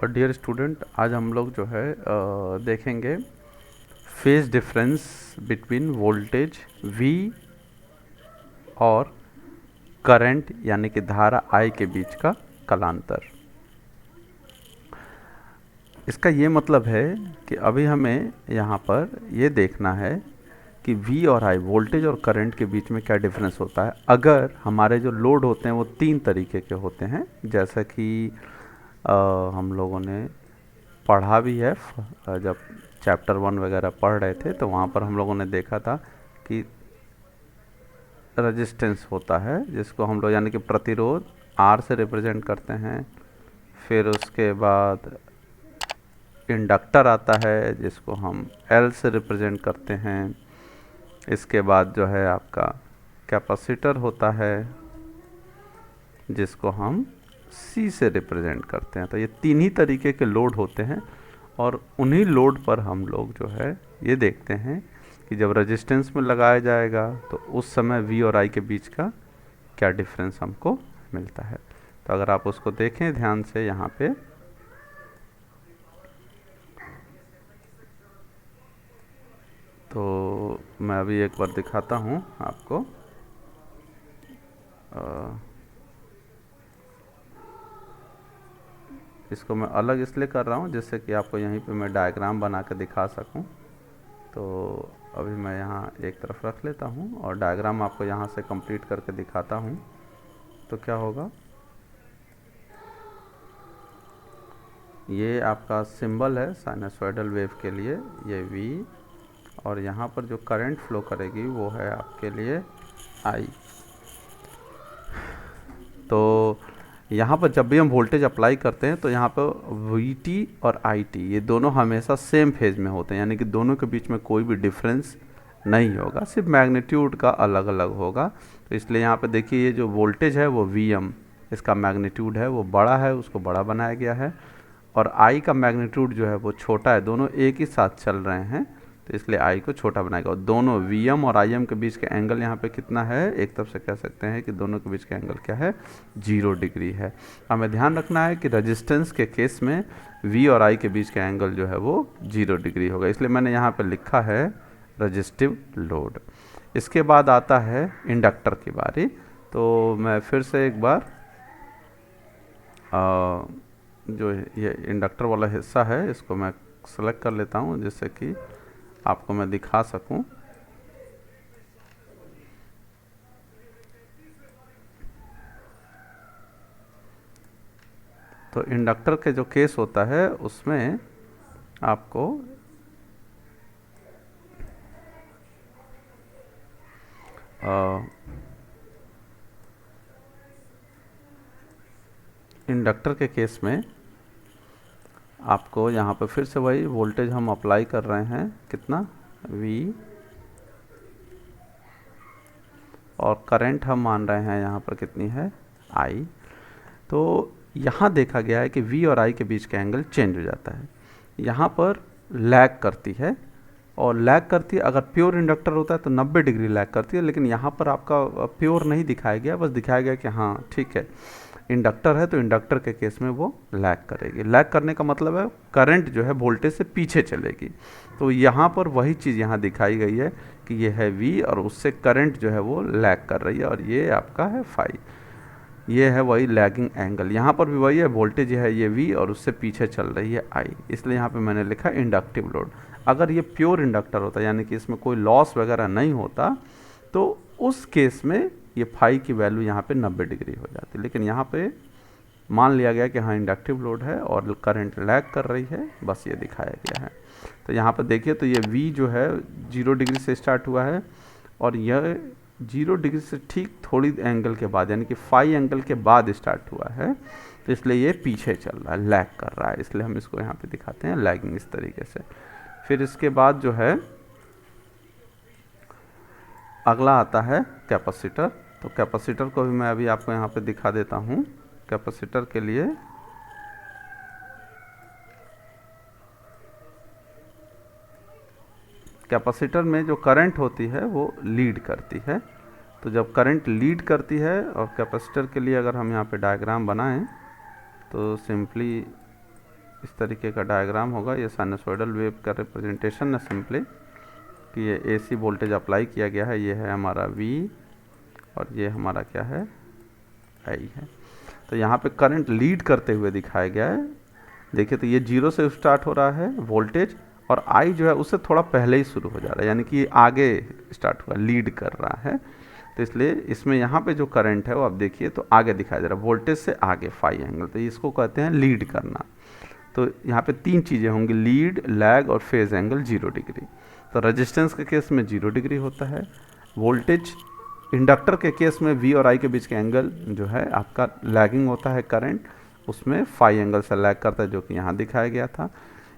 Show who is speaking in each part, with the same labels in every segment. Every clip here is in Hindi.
Speaker 1: डियर स्टूडेंट, आज हम लोग जो है देखेंगे phase difference between voltage V और करंट यानी कि धारा I के बीच का कालांतर। इसका ये मतलब है कि अभी हमें यहाँ पर ये देखना है कि V और I वोल्टेज और करंट के बीच में क्या डिफरेंस होता है। अगर हमारे जो लोड होते हैं वो तीन तरीके के होते हैं, जैसा कि हम लोगों ने पढ़ा भी है। जब चैप्टर 1 वगैरह पढ़ रहे थे तो वहाँ पर हम लोगों ने देखा था कि रेजिस्टेंस होता है जिसको हम लोग यानी कि प्रतिरोध R से रिप्रेजेंट करते हैं। फिर उसके बाद इंडक्टर आता है जिसको हम L से रिप्रेजेंट करते हैं। इसके बाद जो है आपका कैपेसिटर होता है जिसको हम C से रिप्रेजेंट करते हैं। तो ये तीन ही तरीके के लोड होते हैं और उन्हीं लोड पर हम लोग जो है ये देखते हैं कि जब रेजिस्टेंस में लगाया जाएगा तो उस समय V और I के बीच का क्या डिफरेंस हमको मिलता है। तो अगर आप उसको देखें ध्यान से यहाँ पे, तो मैं अभी एक बार दिखाता हूँ आपको। इसको मैं अलग इसलिए कर रहा हूँ जिससे कि आपको यहीं पे मैं डायग्राम बना के दिखा सकूँ। तो अभी मैं यहाँ एक तरफ रख लेता हूँ और डायग्राम आपको यहाँ से कंप्लीट करके दिखाता हूँ। तो क्या होगा, ये आपका सिंबल है साइनसॉइडल वेव के लिए, ये V, और यहाँ पर जो करंट फ्लो करेगी वो है आपके लिए I। तो यहाँ पर जब भी हम वोल्टेज अप्लाई करते हैं तो यहाँ पर VT और IT ये दोनों हमेशा सेम फेज में होते हैं, यानी कि दोनों के बीच में कोई भी डिफरेंस नहीं होगा, सिर्फ मैग्नीट्यूड का अलग अलग होगा। तो इसलिए यहाँ पे देखिए ये जो वोल्टेज है वो VM, इसका मैग्नीट्यूड है वो बड़ा है, उसको बड़ा बनाया गया है, और I का मैग्नीट्यूड जो है वो छोटा है। दोनों एक ही साथ चल रहे हैं तो इसलिए I को छोटा बनाएगा। और दोनों VM और IM के बीच का एंगल यहाँ पे कितना है, एक तरफ से कह सकते हैं कि दोनों के बीच का एंगल क्या है, 0 डिग्री है। हमें ध्यान रखना है कि रेजिस्टेंस के केस में V और I के बीच का एंगल जो है वो 0 डिग्री होगा, इसलिए मैंने यहाँ पे लिखा है रेजिस्टिव लोड। इसके बाद आता है इंडक्टर की बारी। तो मैं फिर से एक बार जो ये इंडक्टर वाला हिस्सा है इसको मैं सेलेक्ट कर लेता हूँ जिससे कि आपको मैं दिखा सकूं। तो इंडक्टर के जो केस होता है उसमें आपको इंडक्टर के केस में आपको यहाँ पर फिर से वही वोल्टेज हम अप्लाई कर रहे हैं, कितना V, और करंट हम मान रहे हैं यहाँ पर कितनी है I। तो यहाँ देखा गया है कि V और I के बीच का एंगल चेंज हो जाता है, यहाँ पर लैग करती है, और लैग करती है अगर प्योर इंडक्टर होता है तो 90 डिग्री लैग करती है, लेकिन यहाँ पर आपका प्योर नहीं दिखाया गया, बस दिखाया गया कि हाँ ठीक है इंडक्टर है तो इंडक्टर के केस में वो लैग करेगी। लैग करने का मतलब है करंट जो है वोल्टेज से पीछे चलेगी। तो यहाँ पर वही चीज़ यहाँ दिखाई गई है कि ये है V और उससे करंट जो है वो लैग कर रही है, और ये आपका है फाई, ये है वही लैगिंग एंगल। यहाँ पर भी वही है, वोल्टेज है ये V और उससे पीछे चल रही है I, इसलिए यहाँ पे मैंने लिखा इंडक्टिव लोड। अगर ये प्योर इंडक्टर होता यानी कि इसमें कोई लॉस वगैरह नहीं होता तो उस केस में ये फाई की वैल्यू यहाँ पे 90 डिग्री हो जाती, लेकिन यहाँ पे मान लिया गया कि हाँ इंडक्टिव लोड है और करंट लैग कर रही है, बस ये दिखाया गया है। तो यहाँ पर देखिए तो ये V जो है 0 डिग्री से स्टार्ट हुआ है और यह 0 डिग्री से ठीक थोड़ी एंगल के बाद यानी कि फाई एंगल के बाद स्टार्ट हुआ है, तो इसलिए ये पीछे चल रहा है, लैग कर रहा है, इसलिए हम इसको यहाँ पे दिखाते हैं लैगिंग इस तरीके से। फिर इसके बाद जो है अगला आता है कैपेसिटर। तो कैपेसिटर को भी मैं अभी आपको यहाँ पे दिखा देता हूँ। कैपेसिटर के लिए कैपेसिटर में जो करंट होती है वो लीड करती है। तो जब करंट लीड करती है, और कैपेसिटर के लिए अगर हम यहाँ पे डायग्राम बनाएं तो सिंपली इस तरीके का डायग्राम होगा। ये साइनसोइडल वेव का रिप्रेजेंटेशन है सिंपली, कि ये AC वोल्टेज अप्लाई किया गया है, ये है हमारा V और ये हमारा क्या है, I है। तो यहाँ पे करंट लीड करते हुए दिखाया गया है। देखिए तो ये 0 से स्टार्ट हो रहा है वोल्टेज, और I जो है उससे थोड़ा पहले ही शुरू हो जा रहा है, यानी कि ये आगे स्टार्ट हुआ, लीड कर रहा है। तो इसलिए इसमें यहाँ पे जो करंट है वो आप देखिए तो आगे दिखाया जा रहा है, वोल्टेज से आगे फाई एंगल, तो इसको कहते हैं लीड करना। तो यहाँ पे 3 चीज़ें होंगी, लीड, लैग और फेज एंगल 0 डिग्री। तो रेजिस्टेंस के केस में 0 डिग्री होता है, वोल्टेज इंडक्टर के केस में V और I के बीच के एंगल जो है आपका लैगिंग होता है, करंट उसमें फाई एंगल से लैग करता है, जो कि यहाँ दिखाया गया था।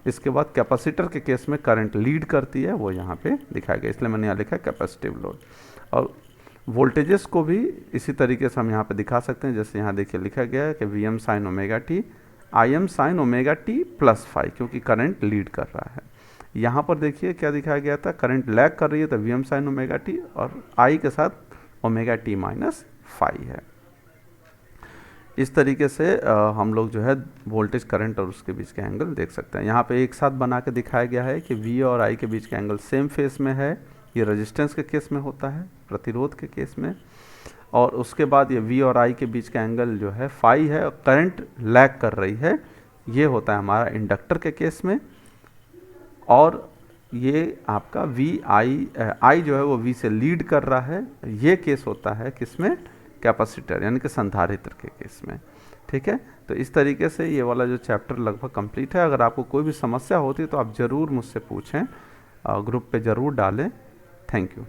Speaker 1: इसके बाद कैपेसिटर के केस में करंट लीड करती है, वो यहाँ पे दिखाया गया, इसलिए मैंने यहाँ लिखा है कैपेसिटिव लोड। और वोल्टेजेस को भी इसी तरीके से हम यहाँ पे दिखा सकते हैं, जैसे यहाँ देखिए लिखा गया है कि Vm sin omega t, Im sin omega t plus phi, क्योंकि करंट लीड कर रहा है। यहाँ पर देखिए क्या दिखाया गया था, करंट लैग कर रही है तो Vm sin ओमेगा टी, और I के साथ ओमेगा टी माइनस फाई है। इस तरीके से हम लोग जो है वोल्टेज, करंट और उसके बीच के एंगल देख सकते हैं। यहाँ पे एक साथ बना के दिखाया गया है कि V और I के बीच के एंगल सेम फेस में है। ये रेजिस्टेंस के केस में होता है, प्रतिरोध के केस में। और उसके बाद ये V और I के बीच का एंगल जो है फाई है, और करंट लैग कर रही है, ये होता है हमारा इंडक्टर के केस में। और ये आपका I जो है वो V से लीड कर रहा है, ये केस होता है किसमें, कैपेसिटर यानी कि संधारित्र के केस में। ठीक है, तो इस तरीके से ये वाला जो चैप्टर लगभग कंप्लीट है। अगर आपको कोई भी समस्या होती है तो आप ज़रूर मुझसे पूछें, ग्रुप पे ज़रूर डालें। Thank you.